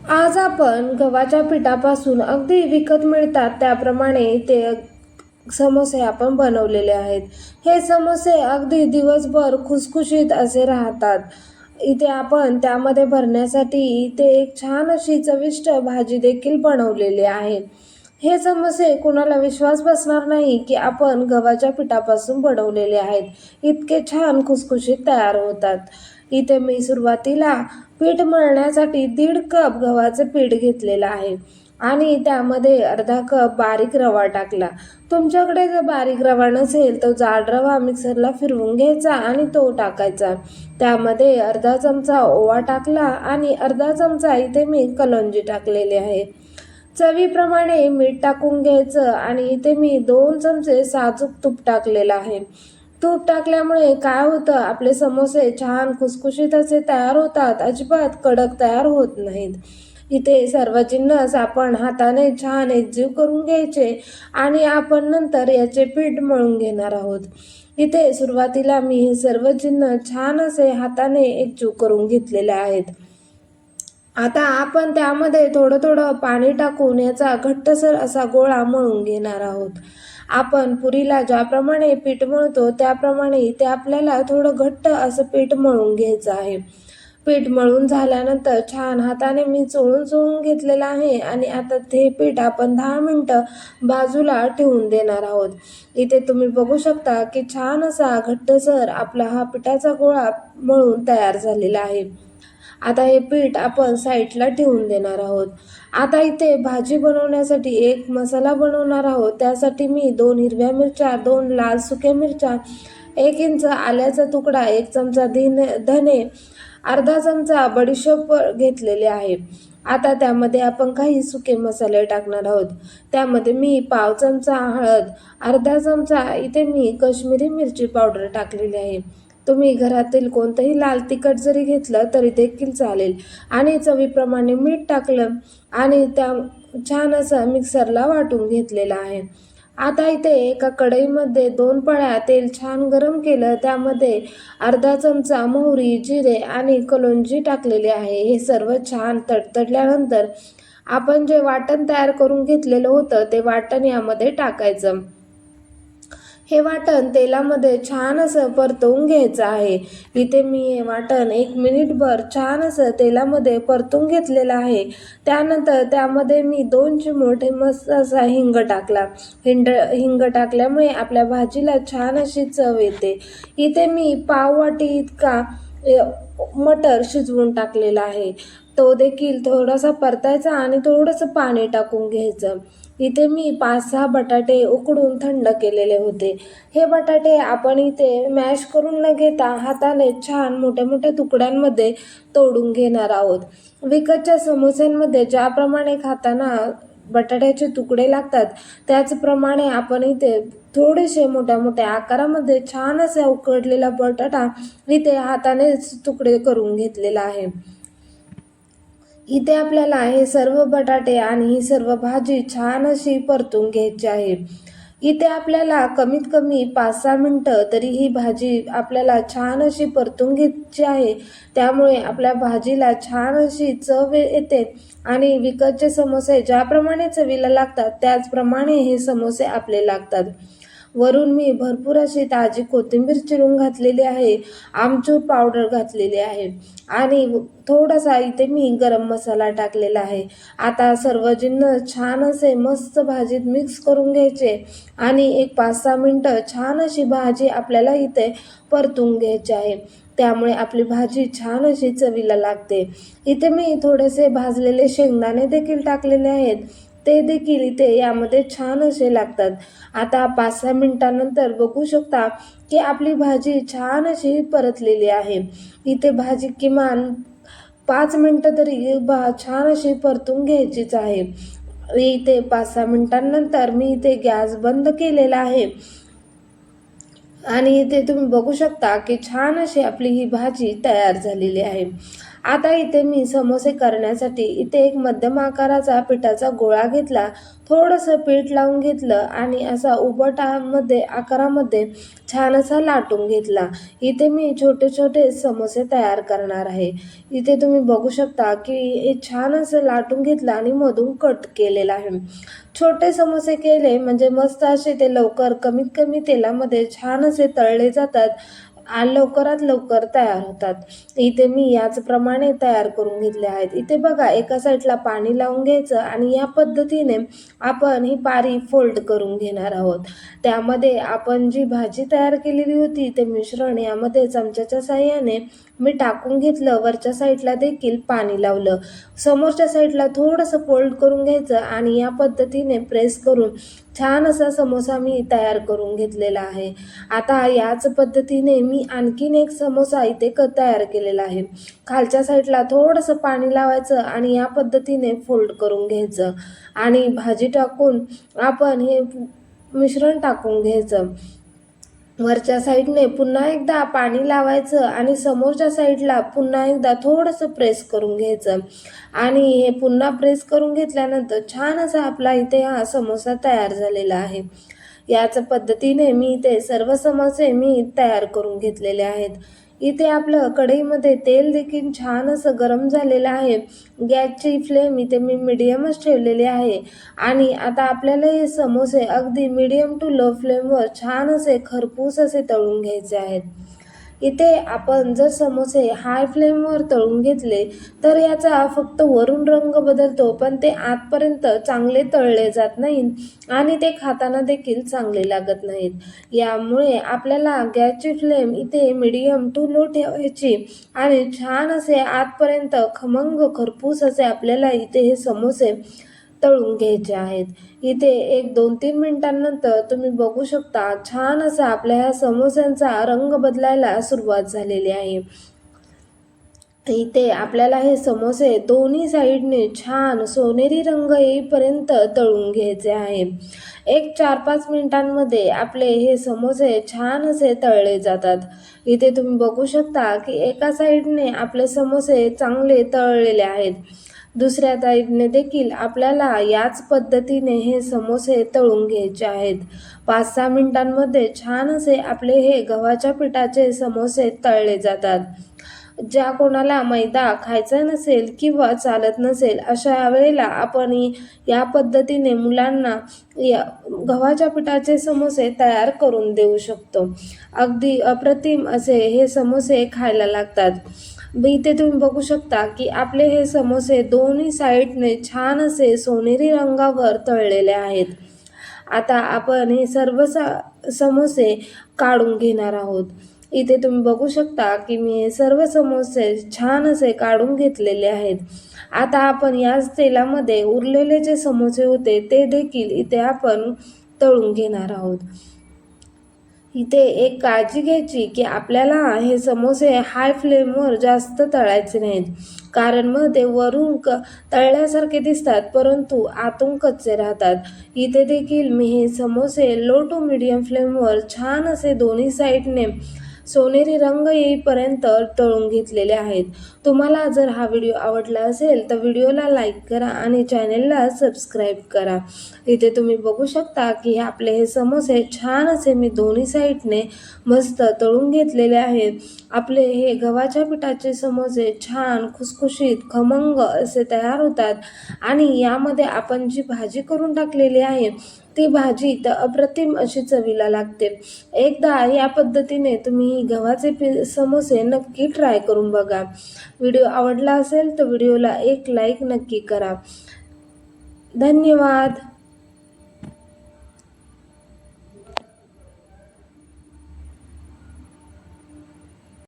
आज आपण गव्हाच्या पिठापासून अगदी विकत मिळतात त्याप्रमाणे ते समोसे आपण बनवलेले आहेत. हे समोसे अगदी दिवसभर खुसखुशीत असे राहतात. इथे आपण त्यामध्ये भरण्यासाठी इथे एक छान अशी चविष्ट भाजी देखील बनवलेली आहे. हे समोसे कुणाला विश्वास बसणार नाही की आपण गव्हाच्या पिठापासून बनवलेले आहेत. इतके छान खुसखुशीत तयार होतात. इथे मी सुरुवातीला पीठ मळण्यासाठी 1.5 कप गव्हाचं पीठ घेतलेलं आहे आणि त्यामध्ये अर्धा कप बारीक रवा टाकला. तुमच्याकडे जर बारीक रवा नसेल तर जाड रवा मिक्सरला फिरवून घ्यायचा आणि तो टाकायचा. त्यामध्ये अर्धा चमचा ओवा टाकला आणि अर्धा चमचा इथे मी कलौंजी टाकलेली आहे. चवीप्रमाणे मीठ टाकून घ्यायचं आणि इथे मी 2 चमचे साजूक तूप टाकलेलं आहे. तूप टाकल्यामुळे काय होतं, आपले समोसे छान खुसखुशीत असे तयार होतात, अजिबात कडक तयार होत नाहीत. इथे सर्व जिन्नस आपण हाताने छान एकजीव करून घ्यायचे आणि आपण नंतर याचे पीठ मळून घेणार आहोत. इथे सुरुवातीला मी हे सर्व जिन्नस छान असे हाताने एकजीव करून घेतलेले आहेत. आता आपण त्यामध्ये थोडं थोडं पाणी टाकून याचा घट्टसर असा गोळा मळून घेणार आहोत. आपण पुरीला ज्याप्रमाणे पीठ मळतो त्याप्रमाणे इथे आपल्याला थोडं घट्ट असं पीठ मळून घ्यायचं आहे. पीठ मळून झाल्यानंतर छान हाताने मी चोळून चोळून घेतलेलं आहे आणि आता ते पीठ आपण 10 मिनटं बाजूला ठेवून देणार आहोत. इथे तुम्ही बघू शकता की छान असा घट्टसर आपला हा पिठाचा गोळा मळून तयार झालेला आहे. आता हे पीठ आपण साईडला ठेवून देणार आहोत. आता इथे भाजी बनवण्यासाठी एक मसाला बनवणार आहोत. त्यासाठी मी 2 हिरव्या मिरच्या, 2 लाल सुक्या मिरच्या, 1 इंच आल्याचा तुकडा, 1 चमचा धने, अर्धा चमचा बडीशेप घेतलेले आहे. आता त्यामध्ये आपण काही सुके मसाले टाकणार आहोत. त्यामध्ये मी पाव चमचा हळद, अर्धा चमचा इथे मी काश्मीरी मिरची पावडर टाकलेली आहे. तुम्ही घरातील कोणतंही लाल तिखट जरी घेतलं तरी देखील चालेल आणि चवीप्रमाणे मीठ टाकलं आणि त्या छान असं मिक्सरला वाटून घेतलेलं आहे. आता इथे एका कढईमध्ये 2 पळ्या तेल छान गरम केलं. त्यामध्ये अर्धा चमचा मोहरी, जिरे आणि कलौंजी टाकलेली आहे. हे सर्व छान तडतडल्यानंतर आपण जे वाटण तयार करून घेतलेलं होतं ते वाटण यामध्ये टाकायचं. हे वाटण तेलामध्ये छान असं परतवून घ्यायचं आहे. इथे मी हे वाटण 1 मिनिटभर छान असं तेलामध्ये परतून घेतलेलं आहे. त्यानंतर त्यामध्ये मी 2 चिमूट मस्त असा हिंग टाकला. हिंग टाकल्यामुळे आपल्या भाजीला छान अशी चव येते. इथे मी पाव वाटी इतका मटर शिजवून टाकलेला आहे. तो देखील थोडासा परतायचा आणि थोडंसं पाणी टाकून घ्यायचं. इथे मी 5-6 बटाटे उकडून थंड केलेले होते. हे बटाटे आपण इथे मॅश करून न घेता हाताने छान मोठ्या मोठ्या तुकड्यांमध्ये तोडून घेणार आहोत. विकतच्या समोस्यांमध्ये ज्याप्रमाणे खाताना बटाट्याचे तुकडे लागतात त्याचप्रमाणे आपण इथे थोडेसे मोठ्या मोठ्या आकारामध्ये छान असा उकडलेला बटाटा इथे हाताने तुकडे करून घेतलेला आहे. इथे आपल्याला हे सर्व बटाटे आणि ही सर्व भाजी छान अशी परतून घ्यायची आहे. इथे आपल्याला कमीत कमी 5-6 मिनटं तरी ही भाजी आपल्याला छान अशी परतून घ्यायची आहे. त्यामुळे आपल्या भाजीला छान अशी चव येते आणि विकतचे समोसे ज्याप्रमाणे चवीला लागतात त्याचप्रमाणे हे समोसे आपले लागतात. वरून मी भरपूर अशी ताजी कोथिंबीर चिरून घातलेली आहे, आमचूर पावडर घातलेली आहे आणि थोडासा इथे मी गरम मसाला टाकलेला आहे. आता सर्व जिन्नस छान असे मस्त भाजीत मिक्स करून घ्यायचे आणि एक 5-6 मिनटं छान अशी भाजी आपल्याला इथे परतून घ्यायची आहे. त्यामुळे आपली भाजी छान अशी चवीला लागते. इथे मी थोडेसे भाजलेले शेंगदाणे देखील टाकलेले आहेत. ते देखील इथे यामध्ये छान असे लागतात. आता 5-6 मिनिटांनंतर बघू शकता की आपली भाजी छान अशी परतलेली आहे. इथे भाजी किमान 5 मिनटं तरी छान अशी परतून घ्यायचीच आहे. इथे 5-6 मिनिटांनंतर मी इथे गॅस बंद केलेला आहे आणि इथे तुम्ही बघू शकता की छान अशी आपली ही भाजी तयार झालेली आहे. आता इथे मी समोसे करण्यासाठी इथे एक मध्यम आकाराचा पिठाचा गोळा घेतला, थोडंसं पीठ लावून घेतलं आणि असा उभटामध्ये आकारामध्ये छान असा लाटून घेतला. इथे मी छोटे छोटे समोसे तयार करणार आहे. इथे तुम्ही बघू शकता की हे छान असं लाटून घेतलं आणि मधून कट केलेलं आहे. छोटे समोसे केले म्हणजे मस्त असे ते लवकर कमीत कमी तेलामध्ये छान असे तळले जातात आणि लवकरात लवकर तयार होतात. इथे मी याचप्रमाणे तयार करून घेतले आहेत. इथे बघा एका साईडला पाणी लावून घ्यायचं आणि या पद्धतीने आपण ही पारी फोल्ड करून घेणार आहोत. त्यामध्ये आपण जी भाजी तयार केलेली होती ते मिश्रण यामध्ये चमच्याच्या साहाय्याने मी टाकून घेतलं. वरच्या साईडला देखील पाणी लावलं. समोरच्या साईडला थोडंसं फोल्ड करून घ्यायचं आणि या पद्धतीने प्रेस करून छान असा समोसा मी तयार करून घेतलेला आहे. आता याच पद्धतीने मी आणखीन एक समोसा इथे तयार केलेला आहे. खालच्या साईडला थोडंसं पाणी लावायचं आणि या पद्धतीने फोल्ड करून घ्यायचं आणि भाजी टाकून आपण हे मिश्रण टाकून घ्यायचं. वरच्या साईडने पुन्हा एकदा पाणी लावायचं आणि समोरच्या साईडला पुन्हा एकदा थोडंसं प्रेस करून घ्यायचं आणि हे पुन्हा प्रेस करून घेतल्यानंतर छान असा आपला इथे हा समोसा तयार झालेला आहे. याच पद्धतीने मी इथे सर्व समोसे मी तयार करून घेतलेले आहेत. इथे आपलं कढईमध्ये तेल देखील छान असं गरम झालेलं आहे. गॅसची फ्लेम इथे मी मिडियमच ठेवलेली आहे आणि आता आपल्याला हे समोसे अगदी मिडियम टू लो फ्लेमवर छान असे खरपूस असे तळून घ्यायचे आहेत. इथे आपण जर समोसे हाय फ्लेमवर तळून घेतले तर याचा फक्त वरून रंग बदलतो, पण ते आतपर्यंत चांगले तळले जात नाहीत आणि ते खाताना देखील चांगले लागत नाहीत. यामुळे आपल्याला गॅसची फ्लेम इथे मिडियम टू लो ठेवायची आणि छान असे आतपर्यंत खमंग खरपूस असे आपल्याला इथे हे समोसे तळून घ्यायचे आहेत. इथे एक 2-3 मिनिटांनंतर तुम्ही बघू शकता छान असा आपल्या ह्या समोस्यांचा रंग बदलायला सुरुवात झालेली आहे. इथे आपल्याला हे समोसे दोन्ही साईडने छान सोनेरी रंग येईपर्यंत तळून घ्यायचे आहे. एक 4-5 मिनिटांमध्ये आपले हे समोसे छान असे तळले जातात. इथे तुम्ही बघू शकता की एका साईडने आपले समोसे चांगले तळलेले आहेत. दुसऱ्या साईडने देखील आपल्याला याच पद्धतीने हे समोसे तळून घ्यायचे आहेत. 5-6 मिनिटांमध्ये छान असे आपले हे गव्हाच्या पिठाचे समोसे तळले जातात. ज्या कोणाला मैदा खायचा नसेल किंवा चालत नसेल अशा वेळेला आपण या पद्धतीने मुलांना गव्हाच्या पिठाचे समोसे तयार करून देऊ शकतो. अगदी अप्रतिम असे हे समोसे खायला लागतात. इथे तुम्ही बघू शकता की आपले हे समोसे दोन्ही साईडने छान असे सोनेरी रंगावर तळलेले आहेत. आता आपण हे सर्व समोसे काढून घेणार आहोत. इथे तुम्ही बघू शकता की मी हे सर्व समोसे छान असे काढून घेतलेले आहेत. आता आपण याच तेलामध्ये उरलेले जे समोसे होते ते देखील इथे आपण तळून घेणार आहोत. इथे एक काळजी घ्यायची की आपल्याला हे समोसे हाय फ्लेमवर जास्त तळायचे नाहीत, कारण मग ते वरून तळल्यासारखे दिसतात परंतु आतून कच्चे राहतात. इथे देखील मी हे समोसे लो टू मीडियम फ्लेमवर छान असे दोन्ही साईडने सोनेरी रंग येईपर्यंत तळून घेतलेले आहेत. तुम्हाला जर हा व्हिडिओ आवडला असेल तर व्हिडिओला लाईक करा आणि चॅनेलला सबस्क्राईब करा. इथे तुम्ही बघू शकता की आपले हे समोसे छान असे मी दोन्ही साईडने मस्त तळून घेतलेले आहेत. आपले हे गव्हाच्या पिठाचे समोसे छान खुसखुशीत खमंग असे तयार होतात आणि यामध्ये आपण जी भाजी करून टाकलेली आहे ती भाजी तर अप्रतिम अशी चवीला लागते. एकदा या पद्धतीने तुम्ही गव्हाचे समोसे नक्की ट्राय करून बघा. व्हिडिओ आवडला असेल तर व्हिडिओला एक लाईक नक्की करा. धन्यवाद.